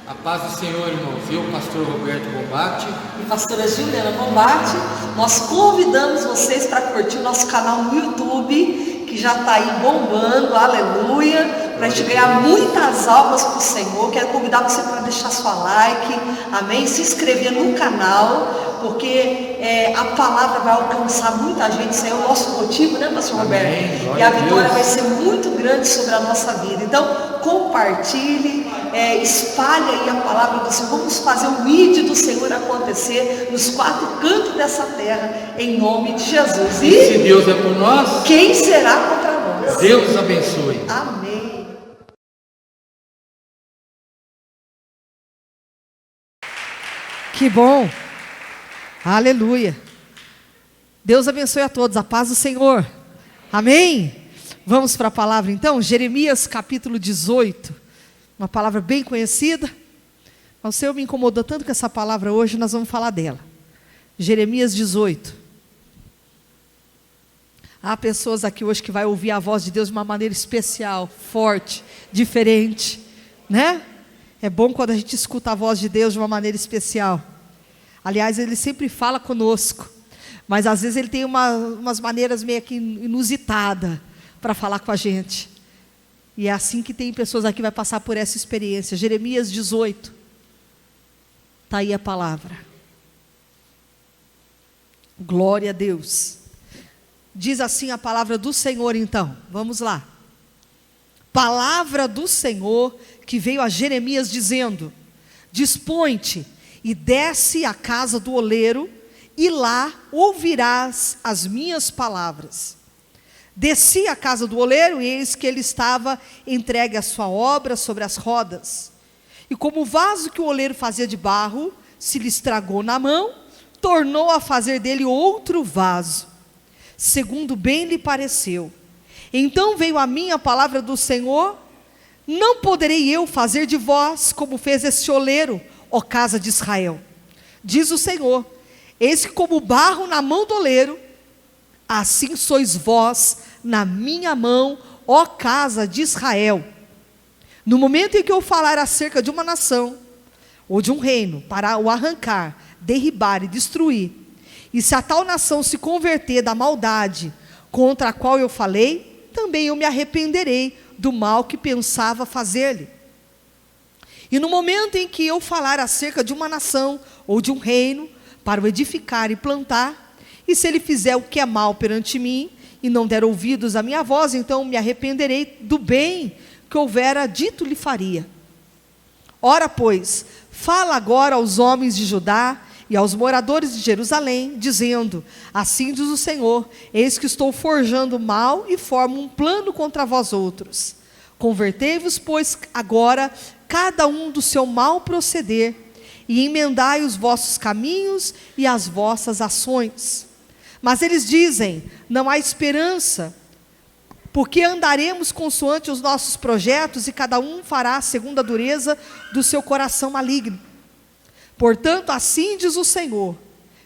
A paz do Senhor, irmãos. Eu, pastor Roberto Bombatti e pastora Juliana Bombatti, nós convidamos vocês para curtir o nosso canal no YouTube, que já está aí bombando, aleluia, para a gente ganhar muitas almas para o Senhor. Quero convidar você para deixar sua like, amém? Se inscrever no canal, porque a palavra vai alcançar muita gente. Isso é o nosso motivo, né, pastor Roberto? E a vitória vai ser muito grande sobre a nossa vida. Então, compartilhe, espalhe aí a palavra do Senhor. Vamos fazer o ID do Senhor acontecer nos 4 cantos dessa terra, em nome de Jesus. E se Deus é por nós, quem será contra nós? Deus abençoe. Amém. Que bom. Aleluia. Deus abençoe a todos. A paz do Senhor. Amém. Vamos para a palavra então. Jeremias capítulo 18. Uma palavra bem conhecida. Mas o Senhor me incomodou tanto com essa palavra hoje, nós vamos falar dela. Jeremias 18. Há pessoas aqui hoje que vai ouvir a voz de Deus de uma maneira especial, forte, diferente, né? É bom quando a gente escuta a voz de Deus de uma maneira especial. Aliás, Ele sempre fala conosco, mas às vezes Ele tem umas maneiras meio que inusitadas para falar com a gente. E é assim que tem pessoas aqui que vai passar por essa experiência. Jeremias 18. Está aí a palavra. Glória a Deus. Diz assim a palavra do Senhor então. Vamos lá. Palavra do Senhor que veio a Jeremias dizendo: dispõe-te e desce à casa do oleiro, e lá ouvirás as minhas palavras. Desci à casa do oleiro, e eis que ele estava entregue à sua obra sobre as rodas. E como o vaso que o oleiro fazia de barro se lhe estragou na mão, tornou a fazer dele outro vaso, segundo bem lhe pareceu. Então veio a mim a palavra do Senhor: não poderei eu fazer de vós como fez este oleiro, ó casa de Israel? Diz o Senhor: eis que como barro na mão do oleiro, assim sois vós na minha mão, ó casa de Israel. No momento em que eu falar acerca de uma nação, ou de um reino, para o arrancar, derribar e destruir, e se a tal nação se converter da maldade contra a qual eu falei, também eu me arrependerei do mal que pensava fazer-lhe. E no momento em que eu falar acerca de uma nação, ou de um reino, para o edificar e plantar, e se ele fizer o que é mal perante mim, e não der ouvidos à minha voz, então me arrependerei do bem que houvera dito lhe faria. Ora, pois, fala agora aos homens de Judá e aos moradores de Jerusalém, dizendo: assim diz o Senhor, eis que estou forjando mal e formo um plano contra vós outros. Convertei-vos, pois, agora, cada um do seu mau proceder, e emendai os vossos caminhos e as vossas ações. Mas eles dizem: não há esperança, porque andaremos consoante os nossos projetos, e cada um fará segundo a dureza do seu coração maligno. Portanto, assim diz o Senhor: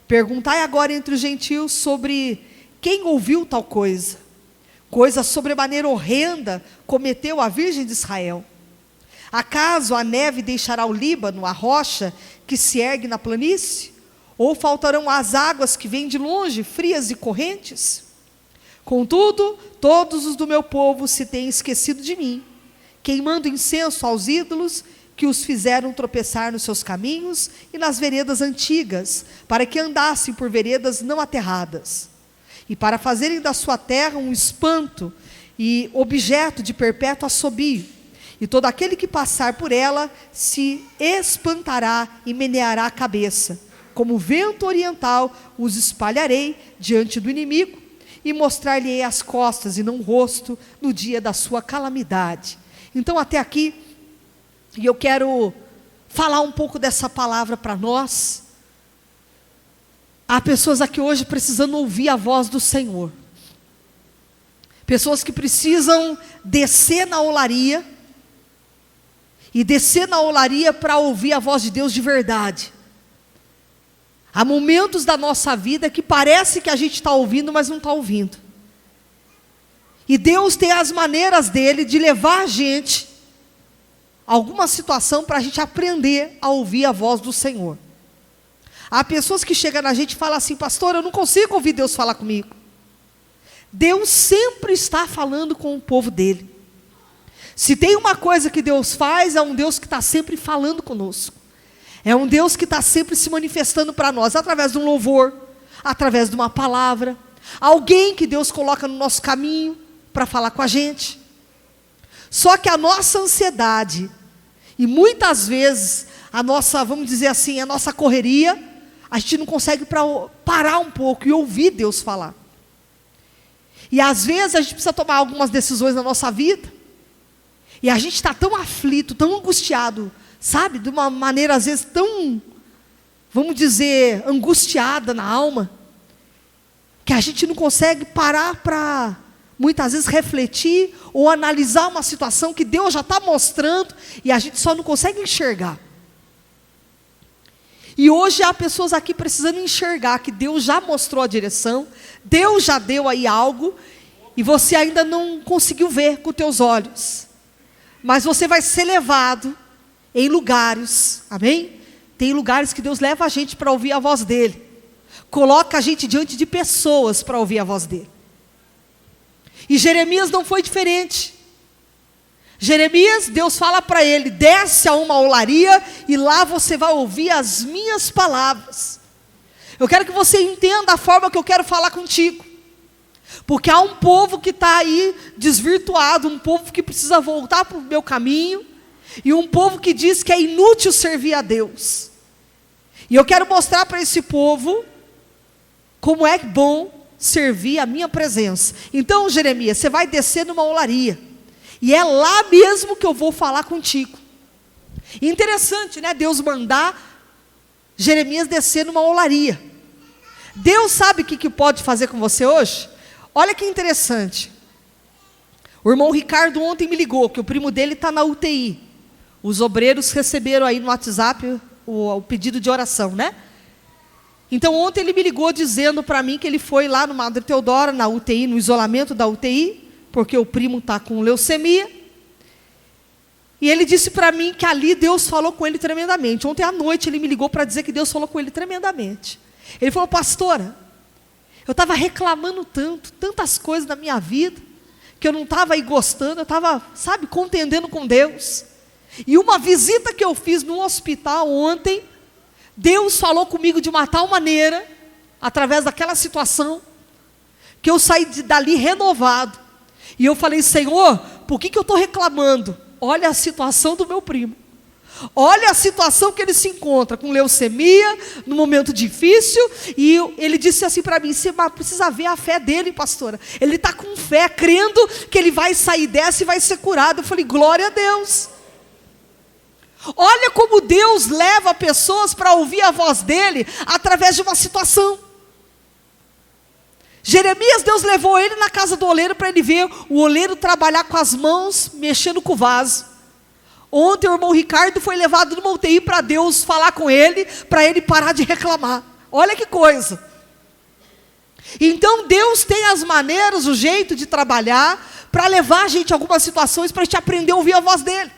perguntai agora entre os gentios sobre quem ouviu tal coisa. Coisa sobremaneira horrenda cometeu a Virgem de Israel. Acaso a neve deixará o Líbano, a rocha que se ergue na planície? Ou faltarão as águas que vêm de longe, frias e correntes? Contudo, todos os do meu povo se têm esquecido de mim, queimando incenso aos ídolos que os fizeram tropeçar nos seus caminhos e nas veredas antigas, para que andassem por veredas não aterradas, e para fazerem da sua terra um espanto e objeto de perpétuo assobio. E todo aquele que passar por ela se espantará e meneará a cabeça. Como vento oriental, os espalharei diante do inimigo, e mostrar-lhe as costas e não o rosto no dia da sua calamidade. Então, até aqui, e eu quero falar um pouco dessa palavra para nós. Há pessoas aqui hoje precisando ouvir a voz do Senhor. Pessoas que precisam descer na olaria, e descer na olaria para ouvir a voz de Deus de verdade. Há momentos da nossa vida que parece que a gente está ouvindo, mas não está ouvindo. E Deus tem as maneiras dele de levar a gente alguma situação para a gente aprender a ouvir a voz do Senhor. Há pessoas que chegam na gente e falam assim: pastor, eu não consigo ouvir Deus falar comigo. Deus sempre está falando com o povo dele. Se tem uma coisa que Deus faz, é um Deus que está sempre falando conosco. É um Deus que está sempre se manifestando para nós, através de um louvor, através de uma palavra, alguém que Deus coloca no nosso caminho para falar com a gente. Só que a nossa ansiedade, e muitas vezes a nossa, vamos dizer assim, a nossa correria, a gente não consegue parar um pouco e ouvir Deus falar. E às vezes a gente precisa tomar algumas decisões na nossa vida, e a gente está tão aflito, tão angustiado, sabe? De uma maneira às vezes tão, vamos dizer, angustiada na alma, que a gente não consegue parar para, muitas vezes, refletir ou analisar uma situação que Deus já está mostrando, e a gente só não consegue enxergar. E hoje há pessoas aqui precisando enxergar que Deus já mostrou a direção, Deus já deu aí algo, e você ainda não conseguiu ver com os teus olhos. Mas você vai ser levado em lugares, amém? Tem lugares que Deus leva a gente para ouvir a voz dEle. Coloca a gente diante de pessoas para ouvir a voz dEle. E Jeremias não foi diferente. Jeremias, Deus fala para ele: desce a uma olaria e lá você vai ouvir as minhas palavras. Eu quero que você entenda a forma que eu quero falar contigo. Porque há um povo que está aí desvirtuado, um povo que precisa voltar para o meu caminho, e um povo que diz que é inútil servir a Deus. E eu quero mostrar para esse povo como é bom servir a minha presença. Então, Jeremias, você vai descer numa olaria, e é lá mesmo que eu vou falar contigo. E interessante, né? Deus mandar Jeremias descer numa olaria. Deus sabe o que pode fazer com você hoje? Olha que interessante. O irmão Ricardo ontem me ligou, que o primo dele está na UTI. Os obreiros receberam aí no WhatsApp o pedido de oração, né? Então ontem ele me ligou dizendo para mim que ele foi lá no Madre Teodora, na UTI, no isolamento da UTI, porque o primo está com leucemia. E ele disse para mim que ali Deus falou com ele tremendamente. Ontem à noite ele me ligou para dizer que Deus falou com ele tremendamente. Ele falou: pastora, eu estava reclamando tantas coisas na minha vida, que eu não estava aí gostando, eu estava, sabe, contendendo com Deus. E uma visita que eu fiz no hospital ontem, Deus falou comigo de uma tal maneira, através daquela situação, que eu saí dali renovado. E eu falei: Senhor, por que eu estou reclamando? Olha a situação do meu primo. Olha a situação que ele se encontra, com leucemia, num momento difícil. E ele disse assim para mim: você precisa ver a fé dele, pastora. Ele está com fé, crendo que ele vai sair dessa e vai ser curado. Eu falei: glória a Deus. Olha como Deus leva pessoas para ouvir a voz dele, através de uma situação. Jeremias, Deus levou ele na casa do oleiro, para ele ver o oleiro trabalhar com as mãos, mexendo com o vaso. Ontem o irmão Ricardo foi levado numa UTI para Deus falar com ele, para ele parar de reclamar. Olha que coisa. Então Deus tem as maneiras, o jeito de trabalhar, para levar a gente a algumas situações, para a gente aprender a ouvir a voz dele.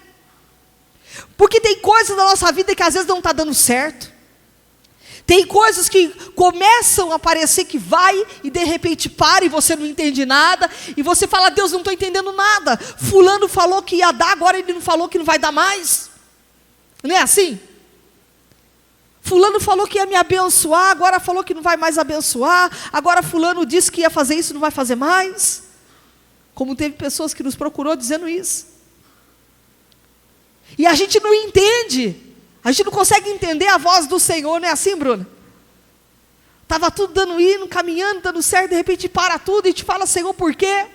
Porque tem coisas na nossa vida que às vezes não está dando certo. Tem coisas que começam a parecer que vai, e de repente para, e você não entende nada, e você fala: Deus, não estou entendendo nada. Fulano falou que ia dar, agora ele não falou que não vai dar mais. Não é assim? Fulano falou que ia me abençoar, agora falou que não vai mais abençoar. Agora fulano disse que ia fazer isso, não vai fazer mais. Como teve pessoas que nos procurou dizendo isso. E a gente não entende. A gente não consegue entender a voz do Senhor, não é assim, Bruna? Estava tudo dando indo, caminhando, dando certo, de repente para tudo e te fala: Senhor, por quê?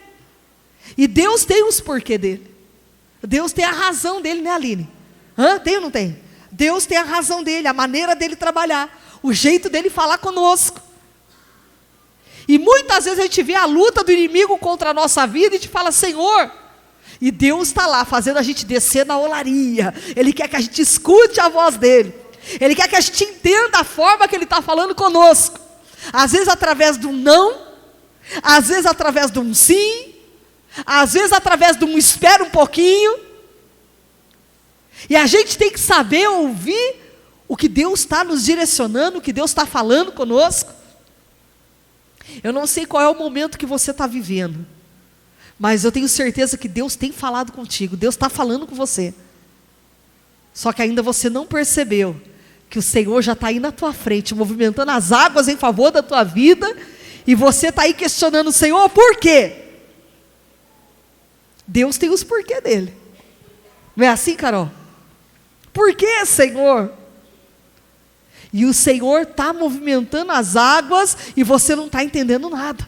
E Deus tem os porquê dele. Deus tem a razão dele, né, Aline? Tem ou não tem? Deus tem a razão dele, a maneira dele trabalhar, o jeito dele falar conosco. E muitas vezes a gente vê a luta do inimigo contra a nossa vida e te fala: Senhor. E Deus está lá fazendo a gente descer na olaria. Ele quer que a gente escute a voz dele. Ele quer que a gente entenda a forma que ele está falando conosco. Às vezes através de um não, às vezes através de um sim, às vezes através de um espera um pouquinho. E a gente tem que saber ouvir o que Deus está nos direcionando, o que Deus está falando conosco. Eu não sei qual é o momento que você está vivendo, mas eu tenho certeza que Deus tem falado contigo, Deus está falando com você. Só que ainda você não percebeu que o Senhor já está aí na tua frente, movimentando as águas em favor da tua vida, e você está aí questionando o Senhor, por quê? Deus tem os porquê dele. Não é assim, Carol? Por quê, Senhor? E o Senhor está movimentando as águas e você não está entendendo nada.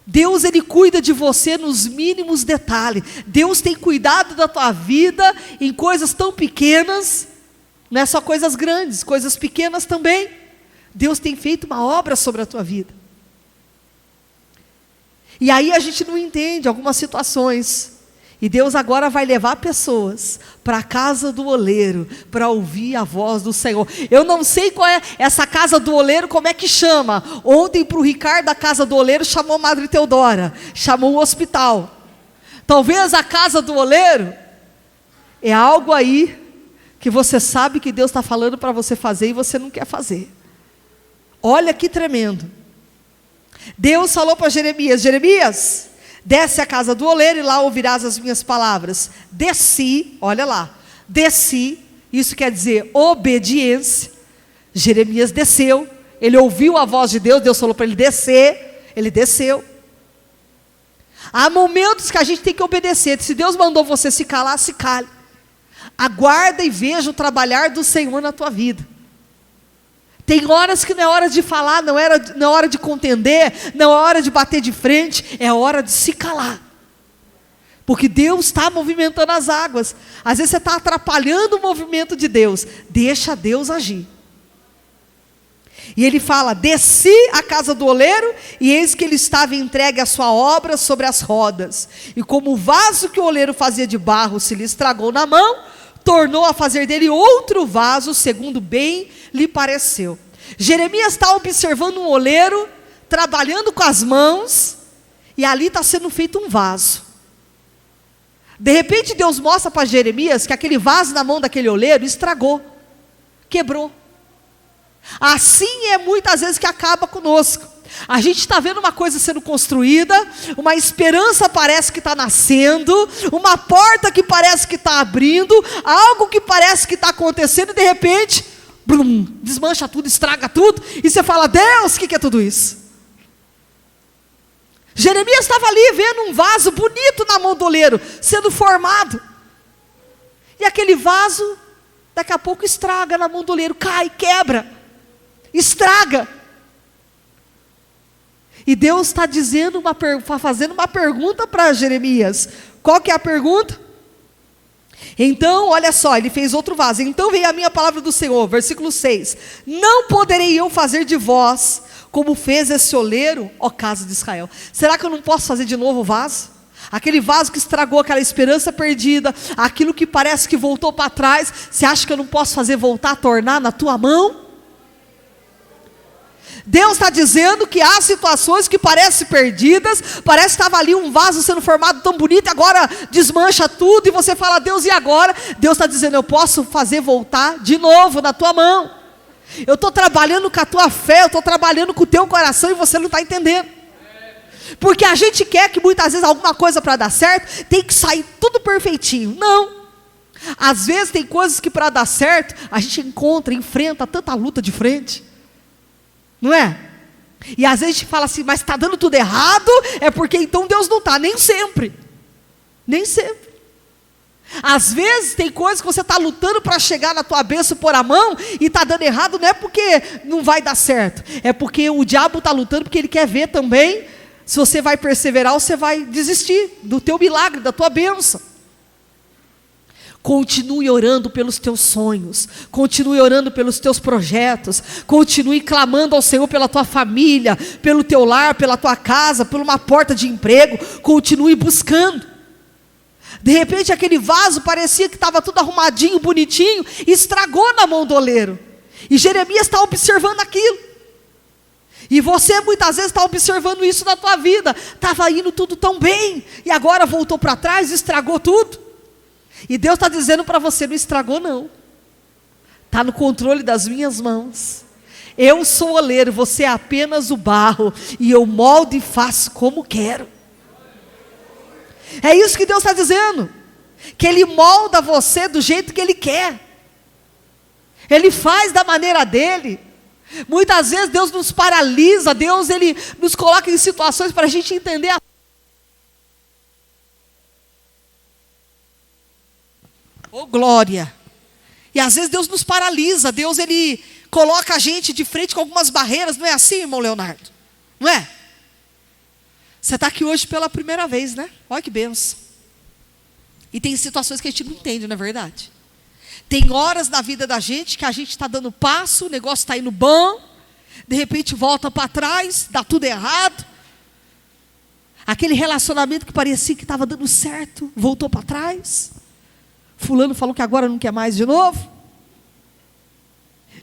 Deus, Ele cuida de você nos mínimos detalhes. Deus tem cuidado da tua vida em coisas tão pequenas, não é só coisas grandes, coisas pequenas também. Deus tem feito uma obra sobre a tua vida. E aí a gente não entende algumas situações. E Deus agora vai levar pessoas para a casa do oleiro, para ouvir a voz do Senhor. Eu não sei qual é essa casa do oleiro, como é que chama. Ontem para o Ricardo, a casa do oleiro chamou a Madre Teodora, chamou o hospital. Talvez a casa do oleiro é algo aí que você sabe que Deus está falando para você fazer e você não quer fazer. Olha que tremendo. Deus falou para Jeremias, Jeremias, desce à casa do oleiro e lá ouvirás as minhas palavras. Desci, olha lá, desci, isso quer dizer obediência. Jeremias desceu, ele ouviu a voz de Deus, Deus falou para ele descer, ele desceu. Há momentos que a gente tem que obedecer. Se Deus mandou você se calar, se cale. Aguarda e veja o trabalhar do Senhor na tua vida. Tem horas que não é hora de falar, não é hora de contender, não é hora de bater de frente, é hora de se calar. Porque Deus está movimentando as águas. Às vezes você está atrapalhando o movimento de Deus. Deixa Deus agir. E ele fala, desci à casa do oleiro, e eis que ele estava entregue a sua obra sobre as rodas. E como o vaso que o oleiro fazia de barro se lhe estragou na mão, tornou a fazer dele outro vaso, segundo bem lhe pareceu. Jeremias está observando um oleiro, trabalhando com as mãos, e ali está sendo feito um vaso. De repente Deus mostra para Jeremias que aquele vaso na mão daquele oleiro estragou, quebrou. Assim é muitas vezes que acaba conosco. A gente está vendo uma coisa sendo construída, uma esperança parece que está nascendo, uma porta que parece que está abrindo, algo que parece que está acontecendo, e de repente, blum, desmancha tudo, estraga tudo, e você fala, Deus, o que é tudo isso? Jeremias estava ali vendo um vaso bonito na mão do oleiro, sendo formado, e aquele vaso, daqui a pouco estraga na mão do oleiro, cai, quebra, estraga. E Deus está fazendo uma pergunta para Jeremias. Qual que é a pergunta? Então, olha só, ele fez outro vaso. Então veio a minha palavra do Senhor, versículo 6. Não poderei eu fazer de vós, como fez esse oleiro, ó casa de Israel. Será que eu não posso fazer de novo o vaso? Aquele vaso que estragou aquela esperança perdida, aquilo que parece que voltou para trás, você acha que eu não posso fazer voltar a tornar na tua mão? Deus está dizendo que há situações que parecem perdidas, parece que estava ali um vaso sendo formado tão bonito, e agora desmancha tudo, e você fala, Deus, e agora? Deus está dizendo, eu posso fazer voltar de novo na tua mão. Eu estou trabalhando com a tua fé, eu estou trabalhando com o teu coração, e você não está entendendo. Porque a gente quer que muitas vezes alguma coisa para dar certo, tem que sair tudo perfeitinho. Não. Às vezes tem coisas que para dar certo, a gente enfrenta tanta luta de frente. Não é? E às vezes a gente fala assim, mas está dando tudo errado, é porque então Deus não está. Nem sempre. Nem sempre. Às vezes tem coisas que você está lutando para chegar na tua bênção, pôr a mão, e está dando errado, não é porque não vai dar certo, é porque o diabo está lutando, porque ele quer ver também se você vai perseverar ou você vai desistir do teu milagre, da tua bênção. Continue orando pelos teus sonhos, continue orando pelos teus projetos, continue clamando ao Senhor pela tua família, pelo teu lar, pela tua casa, por uma porta de emprego, continue buscando. De repente aquele vaso parecia que estava tudo arrumadinho, bonitinho, e estragou na mão do oleiro, e Jeremias está observando aquilo, e você muitas vezes está observando isso na tua vida, estava indo tudo tão bem, e agora voltou para trás e estragou tudo. E Deus está dizendo para você, não estragou não. Está no controle das minhas mãos. Eu sou o oleiro, você é apenas o barro, e eu moldo e faço como quero. É isso que Deus está dizendo, que Ele molda você do jeito que Ele quer. Ele faz da maneira dEle. Muitas vezes Deus nos paralisa, Deus Ele nos coloca em situações para a gente entender Oh glória! E às vezes Deus nos paralisa, Deus Ele coloca a gente de frente com algumas barreiras, não é assim, irmão Leonardo? Não é? Você está aqui hoje pela primeira vez, né? Olha que benção. E tem situações que a gente não entende, não é verdade? Tem horas na vida da gente que a gente está dando passo, o negócio está indo bom, de repente volta para trás, dá tudo errado. Aquele relacionamento que parecia que estava dando certo, voltou para trás. Fulano falou que agora não quer mais de novo.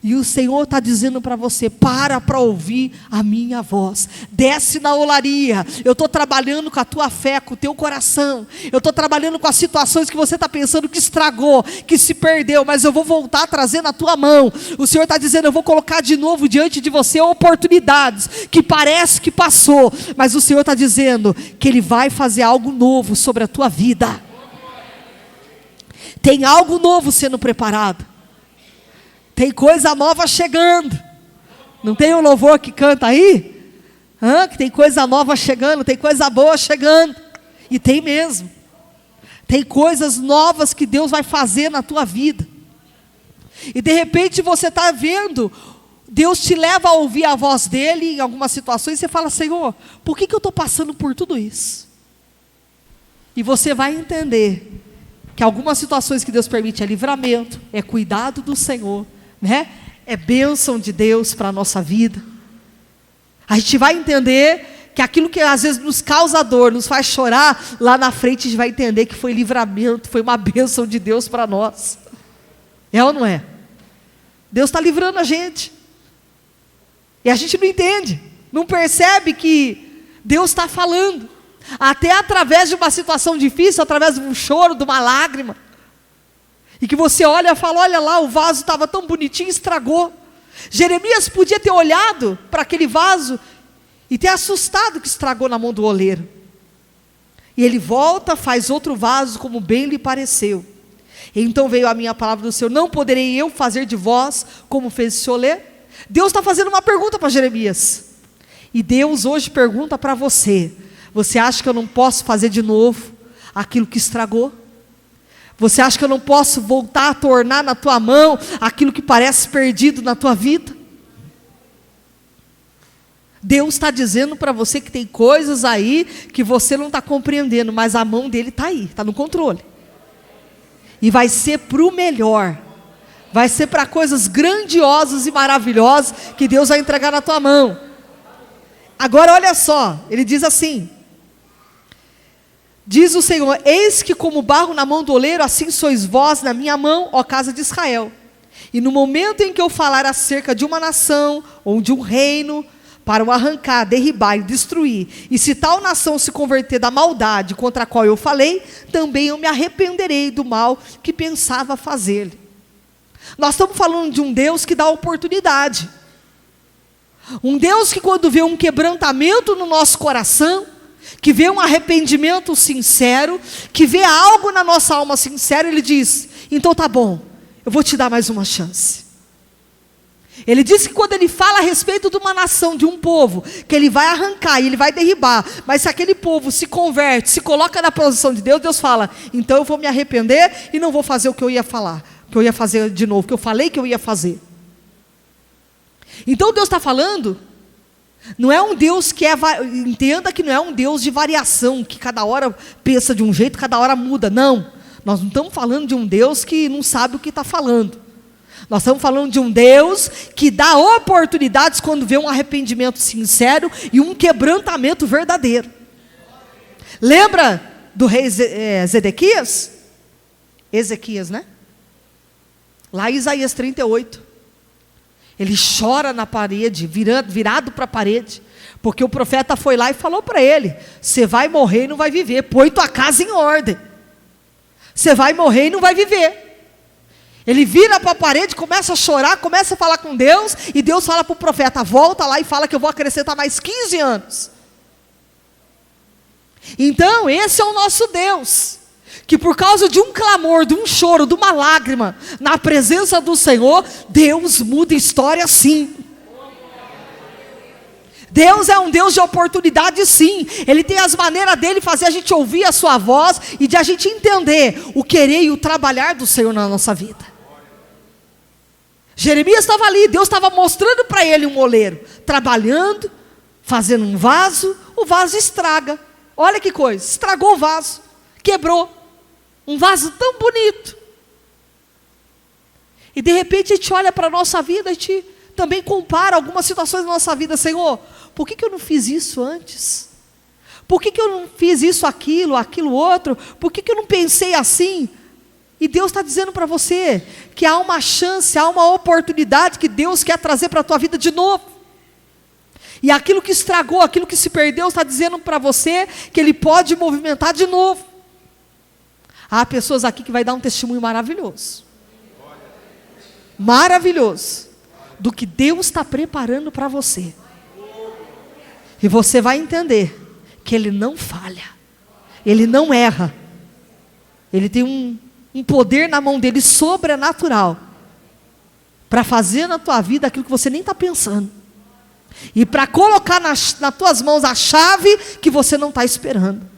E o Senhor está dizendo para você, para ouvir a minha voz. Desce na olaria. Eu estou trabalhando com a tua fé, com o teu coração. Eu estou trabalhando com as situações que você está pensando que estragou, que se perdeu. Mas eu vou voltar a trazer na tua mão. O Senhor está dizendo, eu vou colocar de novo diante de você oportunidades que parece que passou. Mas o Senhor está dizendo que Ele vai fazer algo novo sobre a tua vida. Tem algo novo sendo preparado. Tem coisa nova chegando. Não tem um louvor que canta aí? Que tem coisa nova chegando, tem coisa boa chegando. E tem mesmo. Tem coisas novas que Deus vai fazer na tua vida. E de repente você está vendo, Deus te leva a ouvir a voz dEle em algumas situações. E você fala, Senhor, por que eu estou passando por tudo isso? E você vai entender que algumas situações que Deus permite é livramento, é cuidado do Senhor, né? É bênção de Deus para a nossa vida. A gente vai entender que aquilo que às vezes nos causa dor, nos faz chorar, lá na frente a gente vai entender que foi livramento, foi uma bênção de Deus para nós. É ou não é? Deus está livrando a gente. E a gente não entende, não percebe que Deus está falando. Até através de uma situação difícil, através de um choro, de uma lágrima. E que você olha e fala, olha lá, o vaso estava tão bonitinho e estragou. Jeremias podia ter olhado para aquele vaso e ter assustado que estragou na mão do oleiro. E ele volta, faz outro vaso como bem lhe pareceu. E então veio a minha palavra do Senhor, não poderei eu fazer de vós como fez esse oleiro? Deus está fazendo uma pergunta para Jeremias. E Deus hoje pergunta para você, você acha que eu não posso fazer de novo aquilo que estragou? Você acha que eu não posso voltar a tornar na tua mão aquilo que parece perdido na tua vida? Deus está dizendo para você que tem coisas aí que você não está compreendendo, mas a mão dele está aí, está no controle. E vai ser para o melhor. Vai ser para coisas grandiosas e maravilhosas que Deus vai entregar na tua mão. Agora olha só, ele diz assim, diz o Senhor, eis que como barro na mão do oleiro, assim sois vós na minha mão, ó casa de Israel. E no momento em que eu falar acerca de uma nação, ou de um reino, para o arrancar, derribar e destruir, e se tal nação se converter da maldade contra a qual eu falei, também eu me arrependerei do mal que pensava fazer-lhe. Nós estamos falando de um Deus que dá oportunidade. Um Deus que quando vê um quebrantamento no nosso coração, que vê um arrependimento sincero, que vê algo na nossa alma sincero, Ele diz, então tá bom, eu vou te dar mais uma chance. Ele diz que quando Ele fala a respeito de uma nação, de um povo, que Ele vai arrancar e Ele vai derribar, mas se aquele povo se converte, se coloca na posição de Deus, Deus fala, então eu vou me arrepender e não vou fazer o que eu ia falar, que eu ia fazer de novo, que eu falei que eu ia fazer. Então Deus está falando, não é um Deus que entenda que não é um Deus de variação, que cada hora pensa de um jeito, cada hora muda, não. Nós não estamos falando de um Deus que não sabe o que está falando. Nós estamos falando de um Deus que dá oportunidades quando vê um arrependimento sincero e um quebrantamento verdadeiro. Lembra do rei Zedequias? Ezequias, né? Lá em Isaías 38. Ele chora na parede, virado para a parede, porque o profeta foi lá e falou para ele, você vai morrer e não vai viver, põe tua casa em ordem. Você vai morrer e não vai viver. Ele vira para a parede, começa a chorar, começa a falar com Deus, e Deus fala para o profeta, volta lá e fala que eu vou acrescentar mais 15 anos. Então, esse é o nosso Deus, que por causa de um clamor, de um choro, de uma lágrima, na presença do Senhor, Deus muda história sim. Deus é um Deus de oportunidade sim, Ele tem as maneiras dele fazer a gente ouvir a sua voz, e de a gente entender o querer e o trabalhar do Senhor na nossa vida. Jeremias estava ali, Deus estava mostrando para ele um oleiro, trabalhando, fazendo um vaso, o vaso estraga, olha que coisa, estragou o vaso, quebrou, um vaso tão bonito, e de repente a gente olha para a nossa vida, a gente também compara algumas situações da nossa vida, Senhor, por que eu não fiz isso antes? Por que eu não fiz isso, aquilo outro? Por que eu não pensei assim? E Deus está dizendo para você que há uma chance, há uma oportunidade que Deus quer trazer para a tua vida de novo. E aquilo que estragou, aquilo que se perdeu, está dizendo para você que Ele pode movimentar de novo. Há pessoas aqui que vai dar um testemunho maravilhoso. Maravilhoso. Do que Deus está preparando para você. E você vai entender que Ele não falha. Ele não erra. Ele tem um poder na mão dele sobrenatural para fazer na tua vida aquilo que você nem está pensando, e para colocar nas tuas mãos a chave que você não está esperando.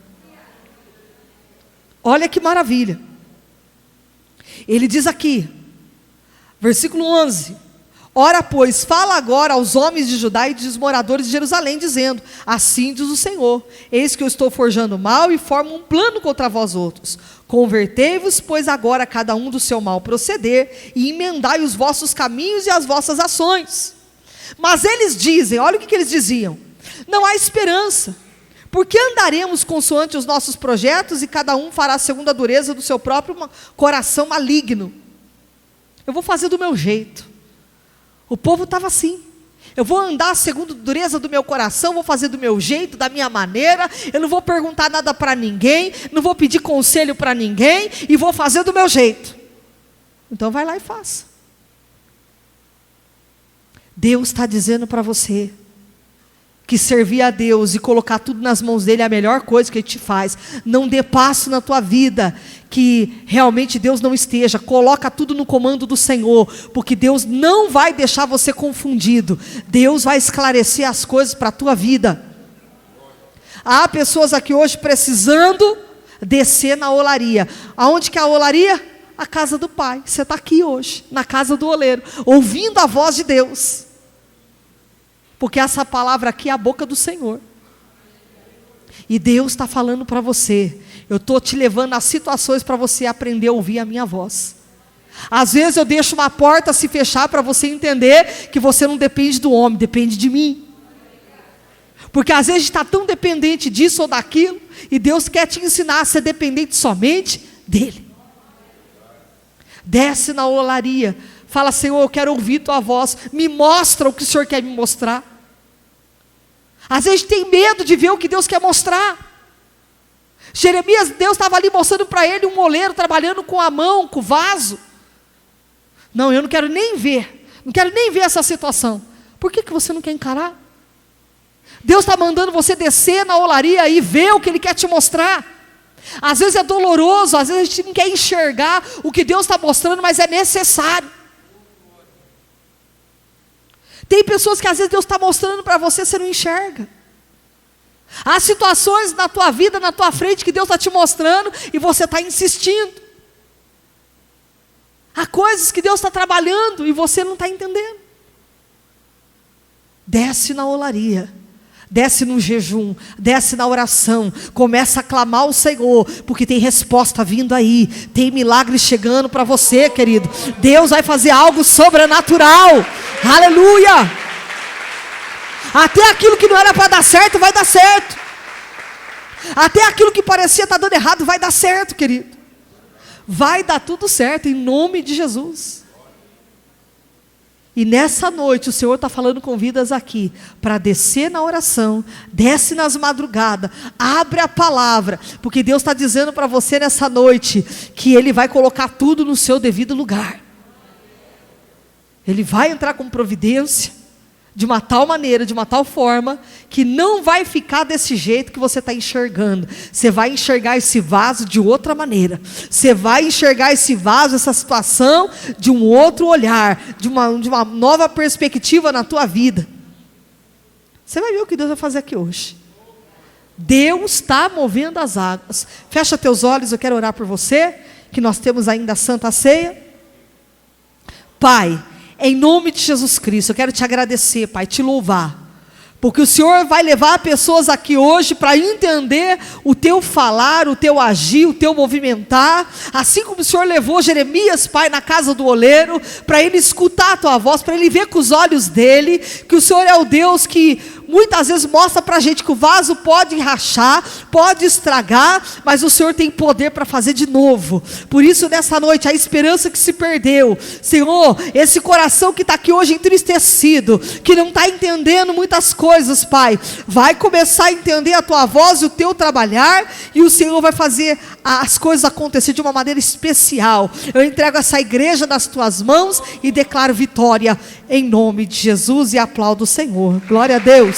Olha que maravilha. Ele diz aqui, versículo 11: ora pois, fala agora aos homens de Judá e dos moradores de Jerusalém, dizendo, assim diz o Senhor, eis que eu estou forjando mal e formo um plano contra vós outros. Convertei-vos, pois agora cada um do seu mal proceder, e emendai os vossos caminhos e as vossas ações. Mas eles dizem, olha o que eles diziam, não há esperança, porque andaremos consoante os nossos projetos, e cada um fará segundo a dureza do seu próprio coração maligno. Eu vou fazer do meu jeito. O povo estava assim, eu vou andar segundo a dureza do meu coração, vou fazer do meu jeito, da minha maneira, eu não vou perguntar nada para ninguém, não vou pedir conselho para ninguém, e vou fazer do meu jeito. Então vai lá e faça. Deus está dizendo para você, que servir a Deus e colocar tudo nas mãos dele é a melhor coisa que Ele te faz. Não dê passo na tua vida que realmente Deus não esteja. Coloca tudo no comando do Senhor, porque Deus não vai deixar você confundido. Deus vai esclarecer as coisas para a tua vida. Há pessoas aqui hoje precisando descer na olaria. Aonde que é a olaria? A casa do Pai. Você está aqui hoje, na casa do oleiro, ouvindo a voz de Deus. Porque essa palavra aqui é a boca do Senhor. E Deus está falando para você. Eu estou te levando a situações para você aprender a ouvir a minha voz. Às vezes eu deixo uma porta se fechar para você entender que você não depende do homem, depende de mim. Porque às vezes a gente está tão dependente disso ou daquilo, e Deus quer te ensinar a ser dependente somente dEle. Desce na olaria. Fala, Senhor, eu quero ouvir tua voz. Me mostra o que o Senhor quer me mostrar. Às vezes tem medo de ver o que Deus quer mostrar. Jeremias, Deus estava ali mostrando para ele um oleiro trabalhando com a mão, com o vaso. Não, eu não quero nem ver. Não quero nem ver essa situação. Por que você não quer encarar? Deus está mandando você descer na olaria e ver o que Ele quer te mostrar. Às vezes é doloroso, às vezes a gente não quer enxergar o que Deus está mostrando, mas é necessário. Tem pessoas que às vezes Deus está mostrando para você, você não enxerga. Há situações na tua vida, na tua frente, que Deus está te mostrando e você está insistindo. Há coisas que Deus está trabalhando e você não está entendendo. Desce na olaria, desce no jejum, desce na oração, começa a clamar ao Senhor, porque tem resposta vindo aí, tem milagre chegando para você, querido. Deus vai fazer algo sobrenatural. Aleluia! Até aquilo que não era para dar certo, vai dar certo. Até aquilo que parecia estar dando errado, vai dar certo, querido. Vai dar tudo certo, em nome de Jesus. E nessa noite o Senhor está falando com vidas aqui, para descer na oração, desce nas madrugadas, abre a palavra, porque Deus está dizendo para você nessa noite, que Ele vai colocar tudo no seu devido lugar. Ele vai entrar com providência, de uma tal maneira, de uma tal forma, que não vai ficar desse jeito que você está enxergando. Você vai enxergar esse vaso de outra maneira. Você vai enxergar esse vaso, essa situação, de um outro olhar, de uma nova perspectiva na tua vida. Você vai ver o que Deus vai fazer aqui hoje. Deus está movendo as águas. Fecha teus olhos, eu quero orar por você, que nós temos ainda a Santa Ceia. Pai, em nome de Jesus Cristo, eu quero te agradecer, Pai, te louvar, porque o Senhor vai levar pessoas aqui hoje para entender o teu falar, o teu agir, o teu movimentar, assim como o Senhor levou Jeremias, Pai, na casa do oleiro, para ele escutar a tua voz, para ele ver com os olhos dele, que o Senhor é o Deus que muitas vezes mostra para a gente que o vaso pode rachar, pode estragar, mas o Senhor tem poder para fazer de novo. Por isso nessa noite, a esperança que se perdeu, Senhor, esse coração que está aqui hoje entristecido, que não está entendendo muitas coisas, Pai, vai começar a entender a tua voz e o teu trabalhar, e o Senhor vai fazer as coisas acontecer de uma maneira especial. Eu entrego essa igreja nas tuas mãos e declaro vitória em nome de Jesus, e aplaudo o Senhor. Glória a Deus.